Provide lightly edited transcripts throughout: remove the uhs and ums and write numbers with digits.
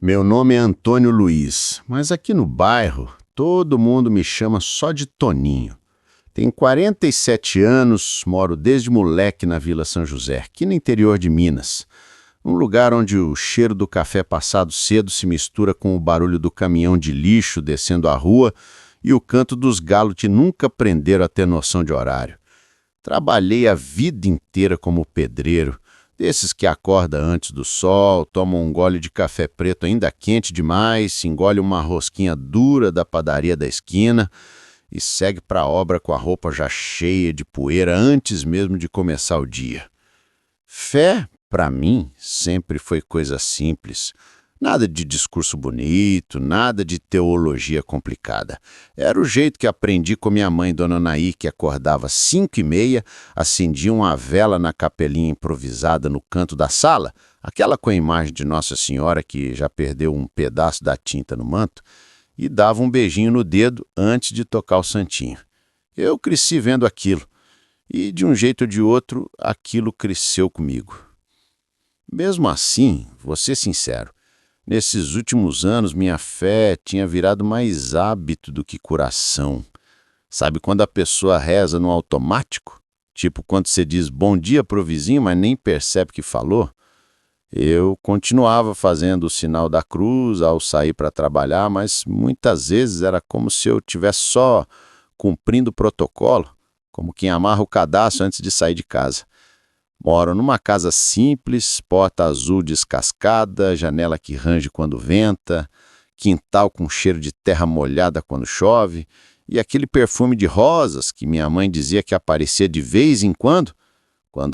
Meu nome é Antônio Luiz, mas aqui no bairro todo mundo me chama só de Toninho. Tenho 47 anos, moro desde moleque na Vila São José, aqui no interior de Minas. Um lugar onde o cheiro do café passado cedo se mistura com o barulho do caminhão de lixo descendo a rua e o canto dos galos que nunca aprenderam a ter noção de horário. Trabalhei a vida inteira como pedreiro, desses que acorda antes do sol, toma um gole de café preto ainda quente demais, engole uma rosquinha dura da padaria da esquina e segue para a obra com a roupa já cheia de poeira antes mesmo de começar o dia. Fé, para mim, sempre foi coisa simples. Nada de discurso bonito, nada de teologia complicada. Era o jeito que aprendi com minha mãe, Dona Naí, que acordava às 5h30, acendia uma vela na capelinha improvisada no canto da sala, aquela com a imagem de Nossa Senhora que já perdeu um pedaço da tinta no manto, e dava um beijinho no dedo antes de tocar o santinho. Eu cresci vendo aquilo, e de um jeito ou de outro, aquilo cresceu comigo. Mesmo assim, vou ser sincero, nesses últimos anos, minha fé tinha virado mais hábito do que coração. Sabe quando a pessoa reza no automático? Tipo quando você diz bom dia pro vizinho, mas nem percebe que falou? Eu continuava fazendo o sinal da cruz ao sair para trabalhar, mas muitas vezes era como se eu estivesse só cumprindo o protocolo, como quem amarra o cadastro antes de sair de casa. Moro numa casa simples, porta azul descascada, janela que range quando venta, quintal com cheiro de terra molhada quando chove, e aquele perfume de rosas que minha mãe dizia que aparecia de vez em quando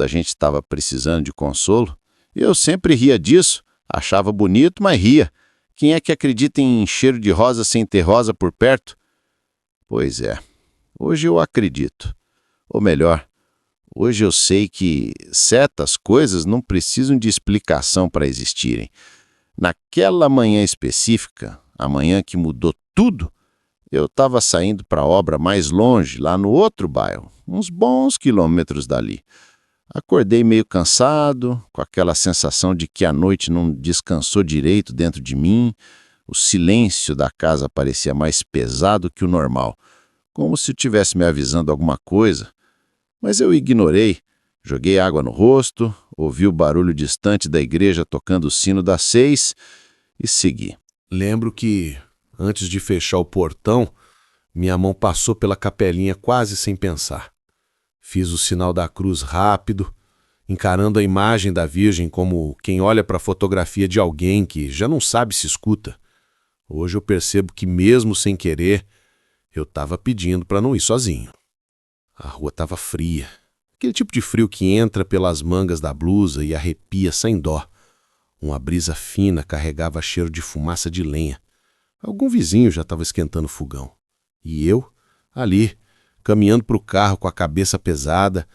a gente estava precisando de consolo. Eu sempre ria disso, achava bonito, mas ria. Quem é que acredita em cheiro de rosa sem ter rosa por perto? Pois é, hoje eu acredito. Ou melhor, hoje eu sei que certas coisas não precisam de explicação para existirem. Naquela manhã específica, a manhã que mudou tudo, eu estava saindo para a obra mais longe, lá no outro bairro, uns bons quilômetros dali. Acordei meio cansado, com aquela sensação de que a noite não descansou direito dentro de mim. O silêncio da casa parecia mais pesado que o normal, como se estivesse me avisando alguma coisa. Mas eu ignorei, joguei água no rosto, ouvi o barulho distante da igreja tocando o sino das 6 e segui. Lembro que, antes de fechar o portão, minha mão passou pela capelinha quase sem pensar. Fiz o sinal da cruz rápido, encarando a imagem da Virgem como quem olha para a fotografia de alguém que já não sabe se escuta. Hoje eu percebo que, mesmo sem querer, eu estava pedindo para não ir sozinho. A rua estava fria, aquele tipo de frio que entra pelas mangas da blusa e arrepia sem dó. Uma brisa fina carregava cheiro de fumaça de lenha. Algum vizinho já estava esquentando o fogão. E eu, ali, caminhando para o carro com a cabeça pesada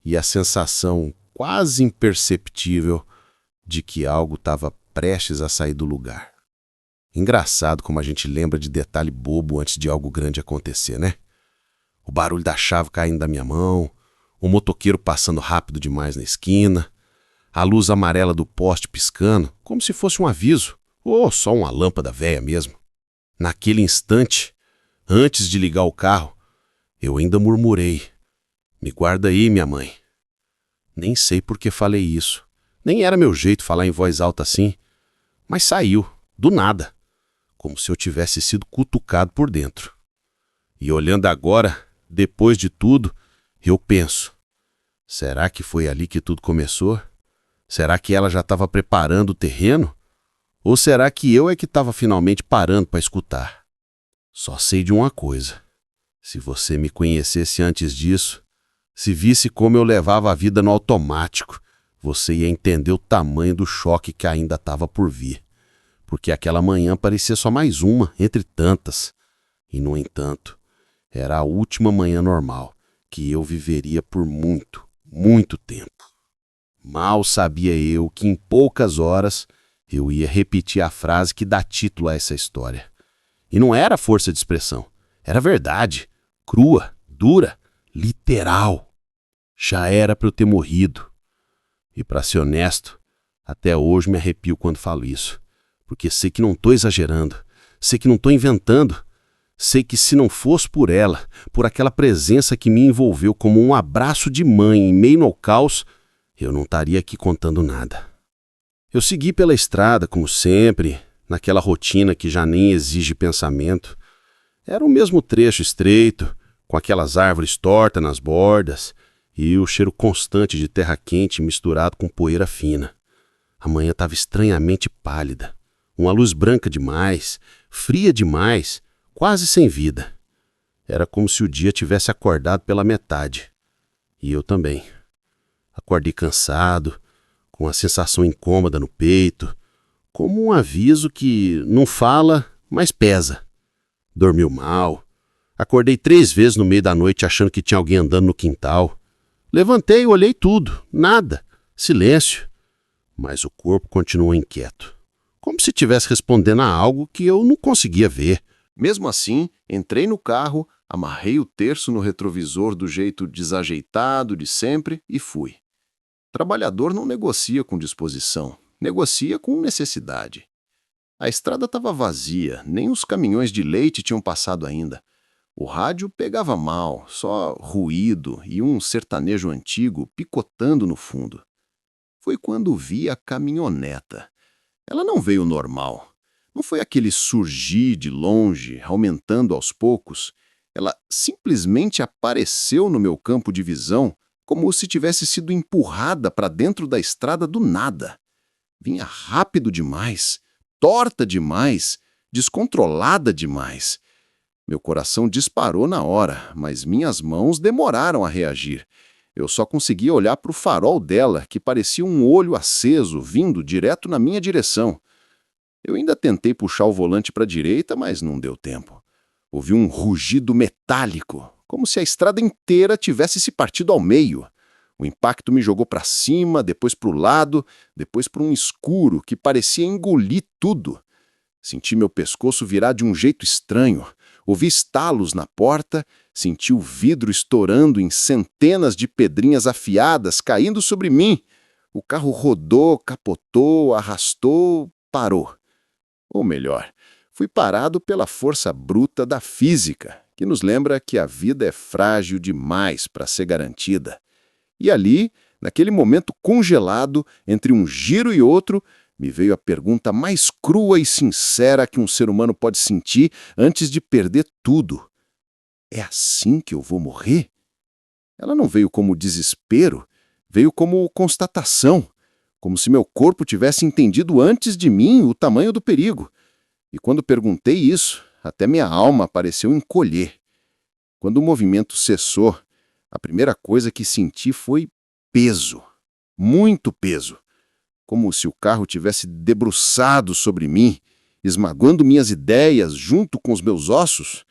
e a sensação quase imperceptível de que algo estava prestes a sair do lugar. Engraçado como a gente lembra de detalhe bobo antes de algo grande acontecer, né? O barulho da chave caindo da minha mão, o motoqueiro passando rápido demais na esquina, a luz amarela do poste piscando, como se fosse um aviso, ou só uma lâmpada velha mesmo. Naquele instante, antes de ligar o carro, eu ainda murmurei: "Me guarda aí, minha mãe." Nem sei por que falei isso. Nem era meu jeito falar em voz alta assim, mas saiu, do nada, como se eu tivesse sido cutucado por dentro. E olhando agora, depois de tudo, eu penso: será que foi ali que tudo começou? Será que ela já estava preparando o terreno? Ou será que eu é que estava finalmente parando para escutar? Só sei de uma coisa: se você me conhecesse antes disso, se visse como eu levava a vida no automático, você ia entender o tamanho do choque que ainda estava por vir. Porque aquela manhã parecia só mais uma, entre tantas. E, no entanto, era a última manhã normal que eu viveria por muito, muito tempo. Mal sabia eu que em poucas horas eu ia repetir a frase que dá título a essa história. E não era força de expressão, era verdade, crua, dura, literal. Já era para eu ter morrido. E, para ser honesto, até hoje me arrepio quando falo isso. porque sei que não estou exagerando, sei que não estou inventando. Sei que se não fosse por ela, por aquela presença que me envolveu como um abraço de mãe em meio ao caos, eu não estaria aqui contando nada. Eu segui pela estrada, como sempre, naquela rotina que já nem exige pensamento. Era o mesmo trecho estreito, com aquelas árvores tortas nas bordas e o cheiro constante de terra quente misturado com poeira fina. A manhã estava estranhamente pálida, uma luz branca demais, fria demais, quase sem vida. Era como se o dia tivesse acordado pela metade. E eu também. Acordei cansado, com a sensação incômoda no peito, como um aviso que não fala, mas pesa. Dormiu mal. Acordei 3 vezes no meio da noite achando que tinha alguém andando no quintal. Levantei e olhei tudo. Nada. Silêncio. Mas o corpo continuou inquieto. Como se estivesse respondendo a algo que eu não conseguia ver. Mesmo assim, entrei no carro, amarrei o terço no retrovisor do jeito desajeitado de sempre e fui. Trabalhador não negocia com disposição, negocia com necessidade. A estrada estava vazia, nem os caminhões de leite tinham passado ainda. O rádio pegava mal, só ruído e um sertanejo antigo picotando no fundo. Foi quando vi a caminhoneta. Ela não veio normal. Não foi aquele surgir de longe, aumentando aos poucos. Ela simplesmente apareceu no meu campo de visão como se tivesse sido empurrada para dentro da estrada do nada. Vinha rápido demais, torta demais, descontrolada demais. Meu coração disparou na hora, mas minhas mãos demoraram a reagir. Eu só conseguia olhar para o farol dela, que parecia um olho aceso vindo direto na minha direção. Eu ainda tentei puxar o volante para a direita, mas não deu tempo. Ouvi um rugido metálico, como se a estrada inteira tivesse se partido ao meio. O impacto me jogou para cima, depois para o lado, depois para um escuro que parecia engolir tudo. Senti meu pescoço virar de um jeito estranho. Ouvi estalos na porta, senti o vidro estourando em centenas de pedrinhas afiadas caindo sobre mim. O carro rodou, capotou, arrastou, parou. Ou melhor, fui parado pela força bruta da física, que nos lembra que a vida é frágil demais para ser garantida. E ali, naquele momento congelado, entre um giro e outro, me veio a pergunta mais crua e sincera que um ser humano pode sentir antes de perder tudo. É assim que eu vou morrer? Ela não veio como desespero, veio como constatação, como se meu corpo tivesse entendido antes de mim o tamanho do perigo. E quando perguntei isso, até minha alma pareceu encolher. Quando o movimento cessou, a primeira coisa que senti foi peso, muito peso, como se o carro tivesse debruçado sobre mim, esmagando minhas ideias junto com os meus ossos.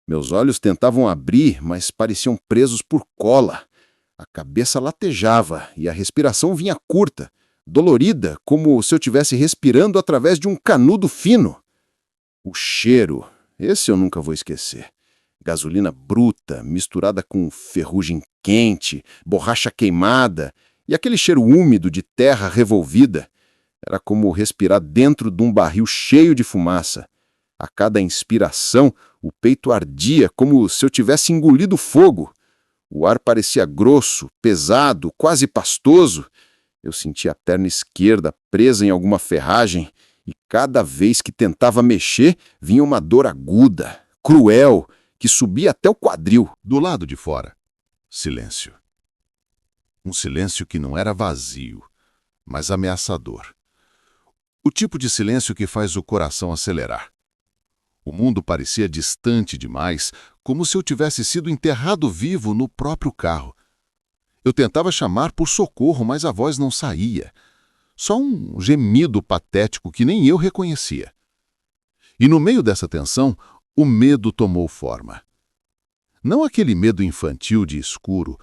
Meus olhos tentavam abrir, mas pareciam presos por cola. A cabeça latejava e a respiração vinha curta, dolorida, como se eu estivesse respirando através de um canudo fino. O cheiro, esse eu nunca vou esquecer. Gasolina bruta, misturada com ferrugem quente, borracha queimada e aquele cheiro úmido de terra revolvida. Era como respirar dentro de um barril cheio de fumaça. A cada inspiração, o peito ardia como se eu tivesse engolido fogo. O ar parecia grosso, pesado, quase pastoso. Eu sentia a perna esquerda presa em alguma ferragem e cada vez que tentava mexer, vinha uma dor aguda, cruel, que subia até o quadril. Do lado de fora, silêncio. Um silêncio que não era vazio, mas ameaçador. O tipo de silêncio que faz o coração acelerar. O mundo parecia distante demais, como se eu tivesse sido enterrado vivo no próprio carro. Eu tentava chamar por socorro, mas a voz não saía. Só um gemido patético que nem eu reconhecia. E no meio dessa tensão, o medo tomou forma. Não aquele medo infantil de escuro,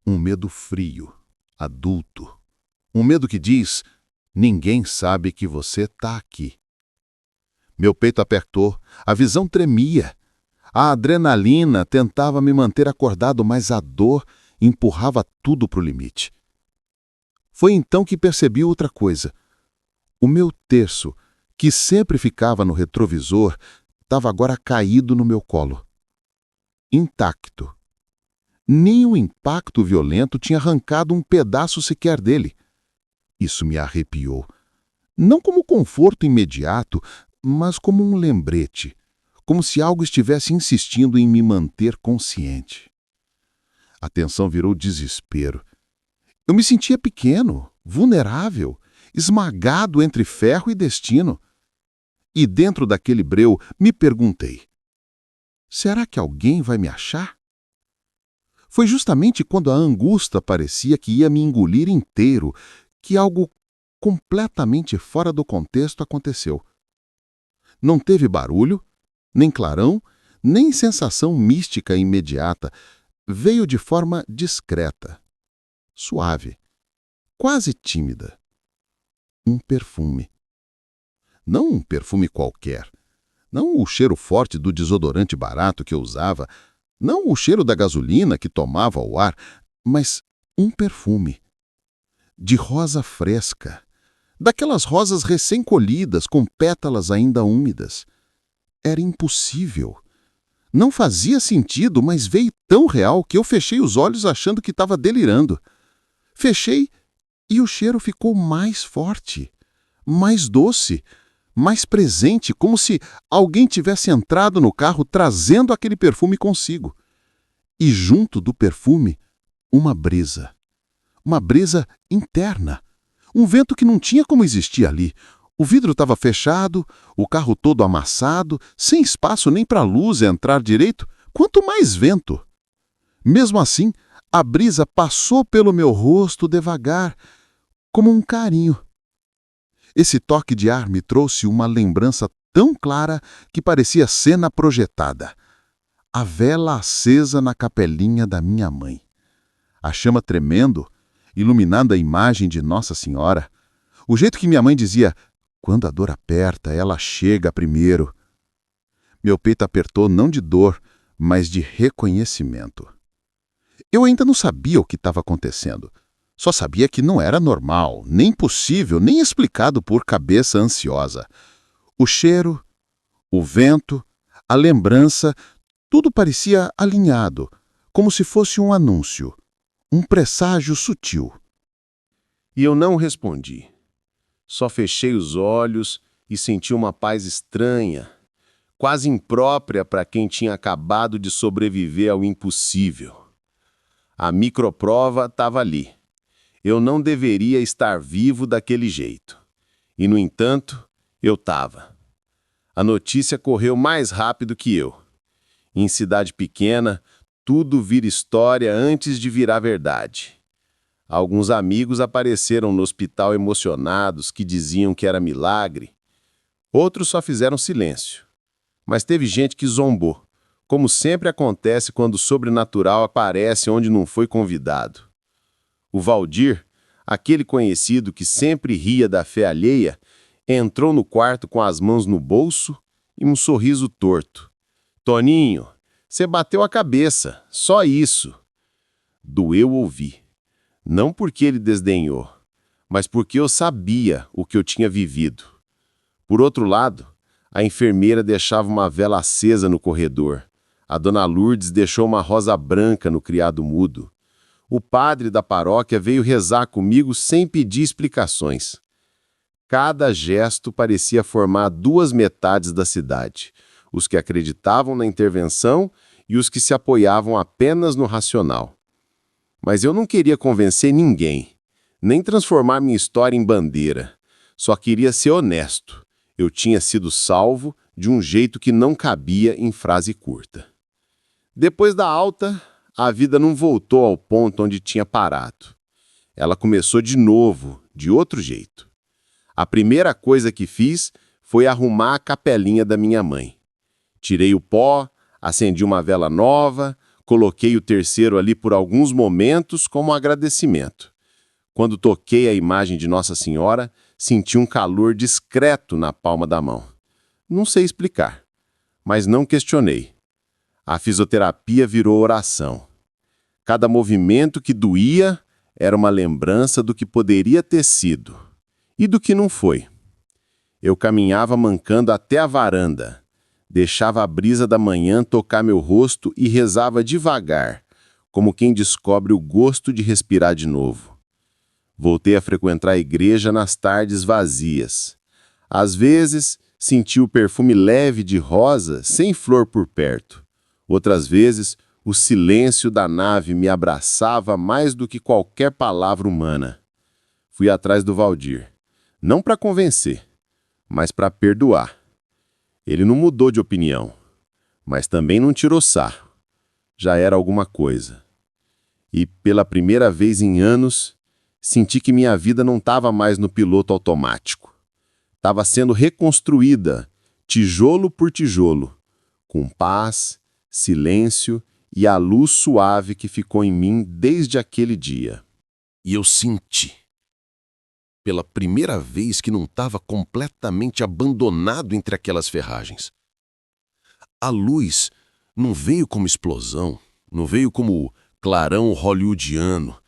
um medo frio, adulto. Um medo que diz, ninguém sabe que você está aqui. Meu peito apertou, a visão tremia. A adrenalina tentava me manter acordado, mas a dor empurrava tudo para o limite. Foi então que percebi outra coisa. O meu terço, que sempre ficava no retrovisor, estava agora caído no meu colo. Intacto. Nem o impacto violento tinha arrancado um pedaço sequer dele. Isso me arrepiou. Não como conforto imediato, mas como um lembrete, como se algo estivesse insistindo em me manter consciente. A tensão virou desespero. Eu me sentia pequeno, vulnerável, esmagado entre ferro e destino. E dentro daquele breu me perguntei: será que alguém vai me achar? Foi justamente quando a angústia parecia que ia me engolir inteiro que algo completamente fora do contexto aconteceu. Não teve barulho, nem clarão, nem sensação mística imediata. Veio de forma discreta, suave, quase tímida. Um perfume. Não um perfume qualquer. Não o cheiro forte do desodorante barato que eu usava. Não o cheiro da gasolina que tomava ao ar. Mas um perfume. De rosa fresca. Daquelas rosas recém-colhidas, com pétalas ainda úmidas. Era impossível. Não fazia sentido, mas veio tão real que eu fechei os olhos achando que estava delirando. Fechei e o cheiro ficou mais forte, mais doce, mais presente, como se alguém tivesse entrado no carro trazendo aquele perfume consigo. E junto do perfume, uma brisa. Uma brisa interna. Um vento que não tinha como existir ali. O vidro estava fechado, o carro todo amassado, sem espaço nem para a luz entrar direito, quanto mais vento. Mesmo assim, a brisa passou pelo meu rosto devagar, como um carinho. Esse toque de ar me trouxe uma lembrança tão clara que parecia cena projetada. A vela acesa na capelinha da minha mãe. A chama tremendo, iluminando a imagem de Nossa Senhora. O jeito que minha mãe dizia: quando a dor aperta, ela chega primeiro. Meu peito apertou não de dor, mas de reconhecimento. Eu ainda não sabia o que estava acontecendo. Só sabia que não era normal, nem possível, nem explicado por cabeça ansiosa. O cheiro, o vento, a lembrança, tudo parecia alinhado, como se fosse um anúncio, um presságio sutil. E eu não respondi. Só fechei os olhos e senti uma paz estranha, quase imprópria para quem tinha acabado de sobreviver ao impossível. A microprova estava ali. Eu não deveria estar vivo daquele jeito. E, no entanto, eu estava. A notícia correu mais rápido que eu. Em cidade pequena, tudo vira história antes de virar verdade. Alguns amigos apareceram no hospital emocionados que diziam que era milagre. Outros só fizeram silêncio. Mas teve gente que zombou, como sempre acontece quando o sobrenatural aparece onde não foi convidado. O Valdir, aquele conhecido que sempre ria da fé alheia, entrou no quarto com as mãos no bolso e um sorriso torto. "Toninho, você bateu a cabeça, só isso." Doeu ouvir. Não porque ele desdenhou, mas porque eu sabia o que eu tinha vivido. Por outro lado, a enfermeira deixava uma vela acesa no corredor. A dona Lourdes deixou uma rosa branca no criado mudo. O padre da paróquia veio rezar comigo sem pedir explicações. Cada gesto parecia formar duas metades da cidade, os que acreditavam na intervenção e os que se apoiavam apenas no racional. Mas eu não queria convencer ninguém, nem transformar minha história em bandeira. Só queria ser honesto. Eu tinha sido salvo de um jeito que não cabia em frase curta. Depois da alta, a vida não voltou ao ponto onde tinha parado. Ela começou de novo, de outro jeito. A primeira coisa que fiz foi arrumar a capelinha da minha mãe. Tirei o pó, acendi uma vela nova, coloquei o terceiro ali por alguns momentos como agradecimento. Quando toquei a imagem de Nossa Senhora, senti um calor discreto na palma da mão. Não sei explicar, mas não questionei. A fisioterapia virou oração. Cada movimento que doía era uma lembrança do que poderia ter sido e do que não foi. Eu caminhava mancando até a varanda. Deixava a brisa da manhã tocar meu rosto e rezava devagar, como quem descobre o gosto de respirar de novo. Voltei a frequentar a igreja nas tardes vazias. Às vezes, senti o perfume leve de rosa sem flor por perto. Outras vezes, o silêncio da nave me abraçava mais do que qualquer palavra humana. Fui atrás do Valdir, não para convencer, mas para perdoar. Ele não mudou de opinião, mas também não tirou sarro. Já era alguma coisa. E, pela primeira vez em anos, senti que minha vida não estava mais no piloto automático. Estava sendo reconstruída, tijolo por tijolo, com paz, silêncio e a luz suave que ficou em mim desde aquele dia. E eu senti, pela primeira vez, que não estava completamente abandonado entre aquelas ferragens. A luz não veio como explosão, não veio como clarão hollywoodiano.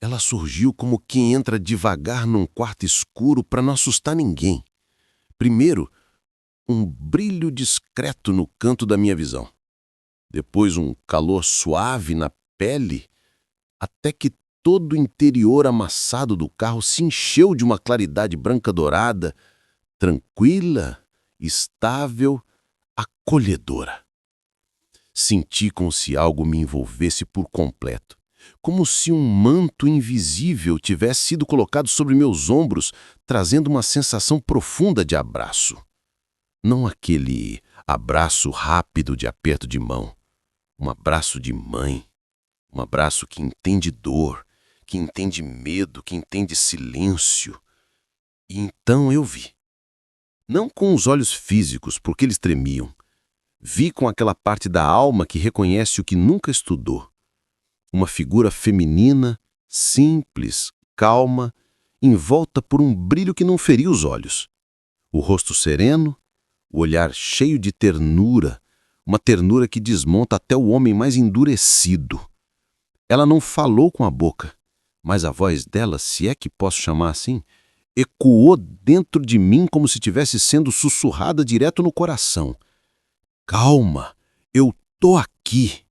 Ela surgiu como quem entra devagar num quarto escuro para não assustar ninguém. Primeiro, um brilho discreto no canto da minha visão. Depois, um calor suave na pele, até que todo o interior amassado do carro se encheu de uma claridade branca-dourada, tranquila, estável, acolhedora. Senti como se algo me envolvesse por completo, como se um manto invisível tivesse sido colocado sobre meus ombros, trazendo uma sensação profunda de abraço. Não aquele abraço rápido de aperto de mão, um abraço de mãe, um abraço que entende dor, que entende medo, que entende silêncio. E então eu vi. Não com os olhos físicos, porque eles tremiam. Vi com aquela parte da alma que reconhece o que nunca estudou. Uma figura feminina, simples, calma, envolta por um brilho que não feria os olhos. O rosto sereno, o olhar cheio de ternura, uma ternura que desmonta até o homem mais endurecido. Ela não falou com a boca, mas a voz dela, se é que posso chamar assim, ecoou dentro de mim como se estivesse sendo sussurrada direto no coração. Calma, eu tô aqui.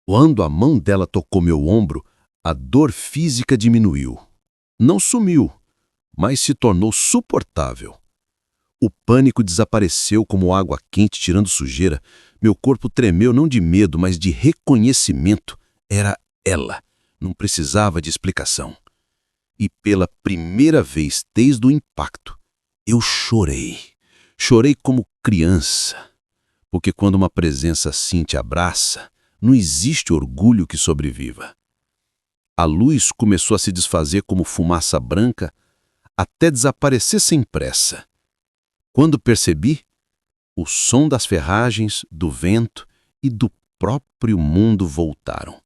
Quando a mão dela tocou meu ombro, a dor física diminuiu. Não sumiu, mas se tornou suportável. O pânico desapareceu como água quente tirando sujeira. Meu corpo tremeu não de medo, mas de reconhecimento. Era ela. Não precisava de explicação. E pela primeira vez desde o impacto, eu chorei. Chorei como criança. Porque quando uma presença assim te abraça, não existe orgulho que sobreviva. A luz começou a se desfazer como fumaça branca, até desaparecer sem pressa. Quando percebi, o som das ferragens, do vento e do próprio mundo voltaram.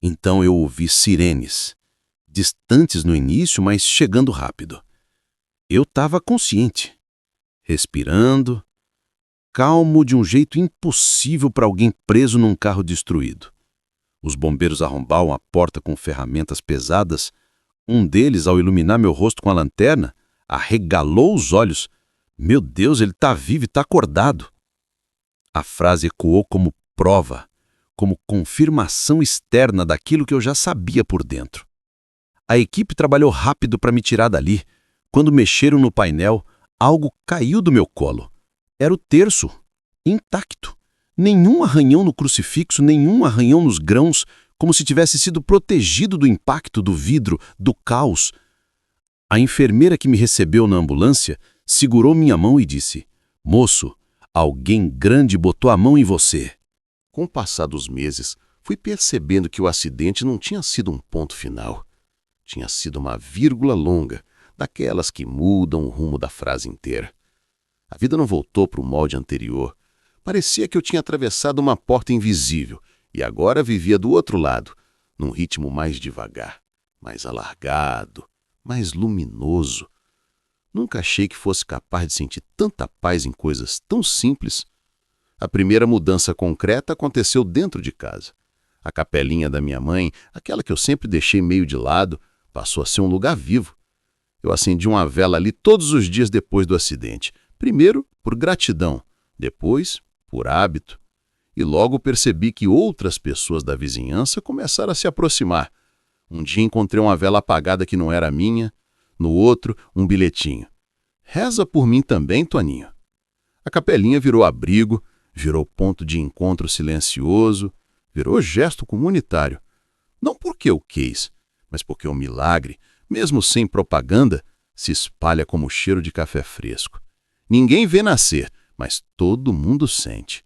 Então eu ouvi sirenes, distantes no início, mas chegando rápido. Eu estava consciente, respirando, calmo de um jeito impossível para alguém preso num carro destruído. Os bombeiros arrombavam a porta com ferramentas pesadas. Um deles, ao iluminar meu rosto com a lanterna, arregalou os olhos. Meu Deus, ele está vivo e está acordado. A frase ecoou como prova, como confirmação externa daquilo que eu já sabia por dentro. A equipe trabalhou rápido para me tirar dali. Quando mexeram no painel, algo caiu do meu colo. Era o terço, intacto. Nenhum arranhão no crucifixo, nenhum arranhão nos grãos, como se tivesse sido protegido do impacto do vidro, do caos. A enfermeira que me recebeu na ambulância segurou minha mão e disse: "Moço, alguém grande botou a mão em você." Com o passar dos meses, fui percebendo que o acidente não tinha sido um ponto final. Tinha sido uma vírgula longa, daquelas que mudam o rumo da frase inteira. A vida não voltou para o molde anterior. Parecia que eu tinha atravessado uma porta invisível e agora vivia do outro lado, num ritmo mais devagar, mais alargado, mais luminoso. Nunca achei que fosse capaz de sentir tanta paz em coisas tão simples. A primeira mudança concreta aconteceu dentro de casa. A capelinha da minha mãe, aquela que eu sempre deixei meio de lado, passou a ser um lugar vivo. Eu acendi uma vela ali todos os dias depois do acidente. Primeiro, por gratidão, depois, por hábito. E logo percebi que outras pessoas da vizinhança começaram a se aproximar. Um dia encontrei uma vela apagada que não era minha, no outro, um bilhetinho. Reza por mim também, Toninho. A capelinha virou abrigo, virou ponto de encontro silencioso, virou gesto comunitário. Não porque eu quis, mas porque o milagre, mesmo sem propaganda, se espalha como cheiro de café fresco. Ninguém vê nascer, mas todo mundo sente.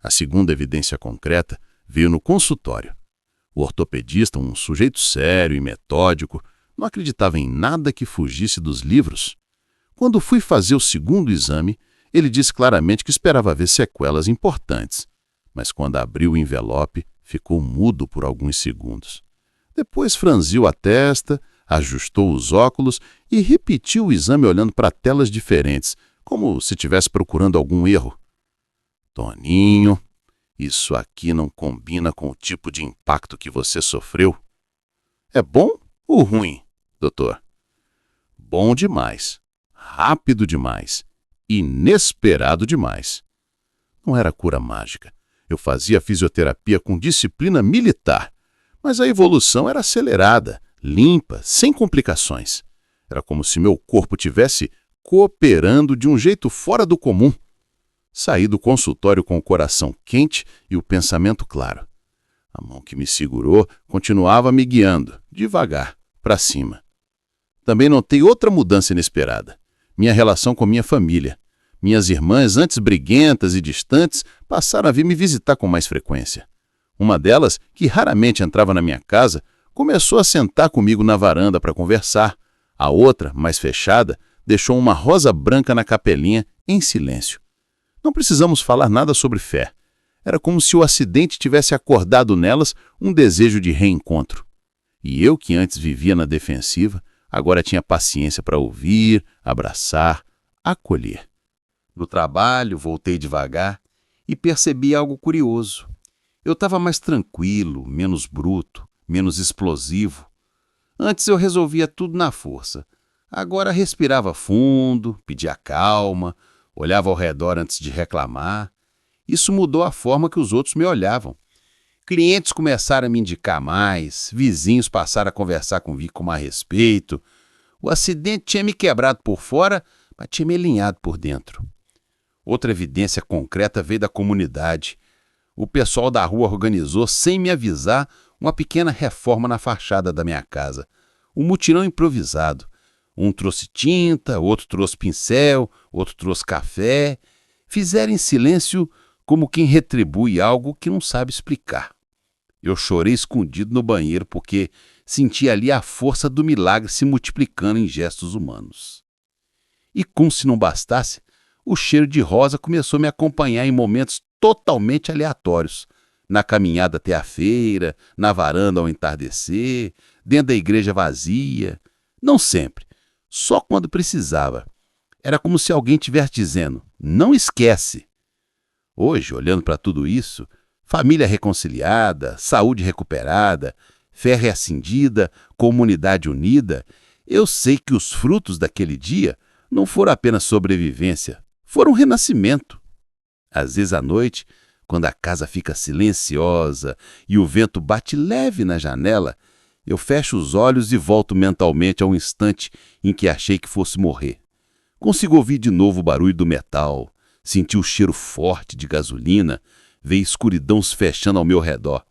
A segunda evidência concreta veio no consultório. O ortopedista, um sujeito sério e metódico, não acreditava em nada que fugisse dos livros. Quando fui fazer o segundo exame, ele disse claramente que esperava ver sequelas importantes, mas quando abriu o envelope, ficou mudo por alguns segundos. Depois franziu a testa, ajustou os óculos e repetiu o exame olhando para telas diferentes, como se estivesse procurando algum erro. Toninho, isso aqui não combina com o tipo de impacto que você sofreu. É bom ou ruim, doutor? Bom demais, rápido demais, inesperado demais. Não era cura mágica. Eu fazia fisioterapia com disciplina militar, mas a evolução era acelerada, limpa, sem complicações. Era como se meu corpo tivesse cooperando de um jeito fora do comum. Saí do consultório com o coração quente e o pensamento claro. A mão que me segurou continuava me guiando, devagar, para cima. Também notei outra mudança inesperada. Minha relação com minha família. Minhas irmãs, antes briguentas e distantes, passaram a vir me visitar com mais frequência. Uma delas, que raramente entrava na minha casa, começou a sentar comigo na varanda para conversar. A outra, mais fechada, deixou uma rosa branca na capelinha, em silêncio. Não precisamos falar nada sobre fé. Era como se o acidente tivesse acordado nelas um desejo de reencontro. E eu, que antes vivia na defensiva, agora tinha paciência para ouvir, abraçar, acolher. No trabalho, voltei devagar e percebi algo curioso. Eu estava mais tranquilo, menos bruto, menos explosivo. Antes eu resolvia tudo na força. Agora respirava fundo, pedia calma, olhava ao redor antes de reclamar. Isso mudou a forma que os outros me olhavam. Clientes começaram a me indicar mais, vizinhos passaram a conversar comigo com mais respeito. O acidente tinha me quebrado por fora, mas tinha me alinhado por dentro. Outra evidência concreta veio da comunidade. O pessoal da rua organizou, sem me avisar, uma pequena reforma na fachada da minha casa. Um mutirão improvisado. Um trouxe tinta, outro trouxe pincel, outro trouxe café. Fizeram em silêncio como quem retribui algo que não sabe explicar. Eu chorei escondido no banheiro porque senti ali a força do milagre se multiplicando em gestos humanos. E como se não bastasse, o cheiro de rosa começou a me acompanhar em momentos totalmente aleatórios. Na caminhada até a feira, na varanda ao entardecer, dentro da igreja vazia. Não sempre, só quando precisava. Era como se alguém estivesse dizendo, não esquece. Hoje, olhando para tudo isso, família reconciliada, saúde recuperada, fé reacendida, comunidade unida, eu sei que os frutos daquele dia não foram apenas sobrevivência, foram renascimento. Às vezes à noite, quando a casa fica silenciosa e o vento bate leve na janela, eu fecho os olhos e volto mentalmente ao instante em que achei que fosse morrer. Consigo ouvir de novo o barulho do metal, sentir o cheiro forte de gasolina, ver escuridão se fechando ao meu redor.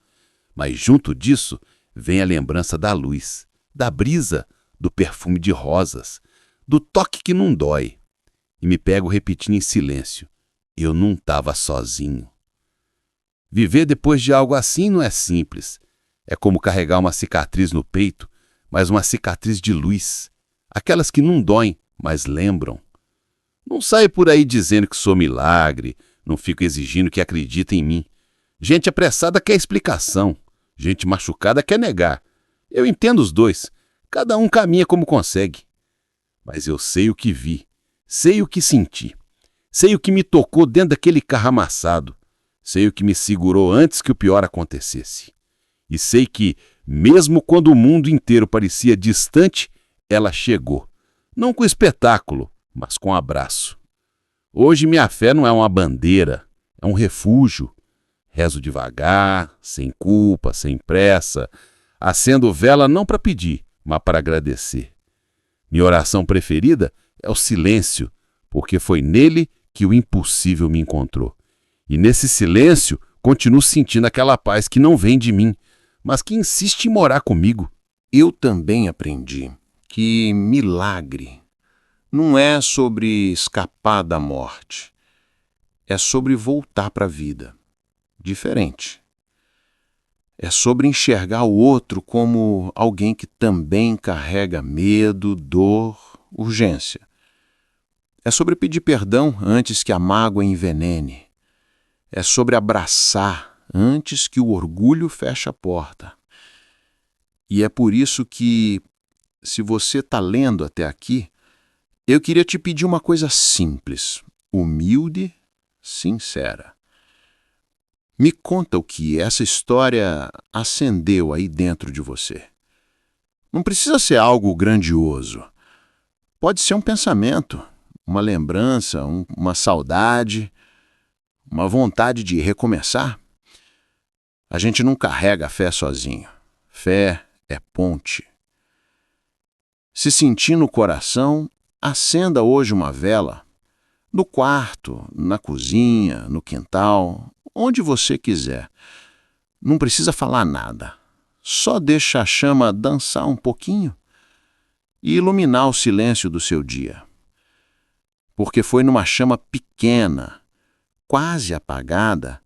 Mas junto disso vem a lembrança da luz, da brisa, do perfume de rosas, do toque que não dói. E me pego repetindo em silêncio. Eu não estava sozinho. Viver depois de algo assim não é simples. É como carregar uma cicatriz no peito, mas uma cicatriz de luz. Aquelas que não doem, mas lembram. Não saio por aí dizendo que sou milagre, não fico exigindo que acreditem em mim. Gente apressada quer explicação, gente machucada quer negar. Eu entendo os dois, cada um caminha como consegue. Mas eu sei o que vi, sei o que senti, sei o que me tocou dentro daquele carro amassado, sei o que me segurou antes que o pior acontecesse. E sei que, mesmo quando o mundo inteiro parecia distante, ela chegou, Não com espetáculo, mas com abraço. Hoje minha fé não é uma bandeira, é um refúgio. Rezo devagar, sem culpa, sem pressa, acendo vela não para pedir, mas para agradecer. Minha oração preferida é o silêncio, porque foi nele que o impossível me encontrou. E nesse silêncio continuo sentindo aquela paz que não vem de mim, mas que insiste em morar comigo. Eu também aprendi que milagre não é sobre escapar da morte, é sobre voltar para a vida. Diferente. É sobre enxergar o outro como alguém que também carrega medo, dor, urgência. É sobre pedir perdão antes que a mágoa envenene. É sobre abraçar antes que o orgulho feche a porta. E é por isso que, se você está lendo até aqui, eu queria te pedir uma coisa simples, humilde, sincera. Me conta o que essa história acendeu aí dentro de você. Não precisa ser algo grandioso. Pode ser um pensamento, uma lembrança, uma saudade, uma vontade de recomeçar. A gente não carrega a fé sozinho. Fé é ponte. Se sentir no coração, acenda hoje uma vela. No quarto, na cozinha, no quintal, onde você quiser. Não precisa falar nada. Só deixa a chama dançar um pouquinho e iluminar o silêncio do seu dia. Porque foi numa chama pequena, quase apagada,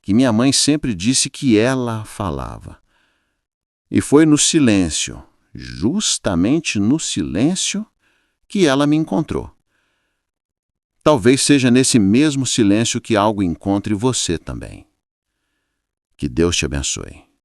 que minha mãe sempre disse que ela falava. E foi no silêncio, justamente no silêncio, que ela me encontrou. Talvez seja nesse mesmo silêncio que algo encontre você também. Que Deus te abençoe.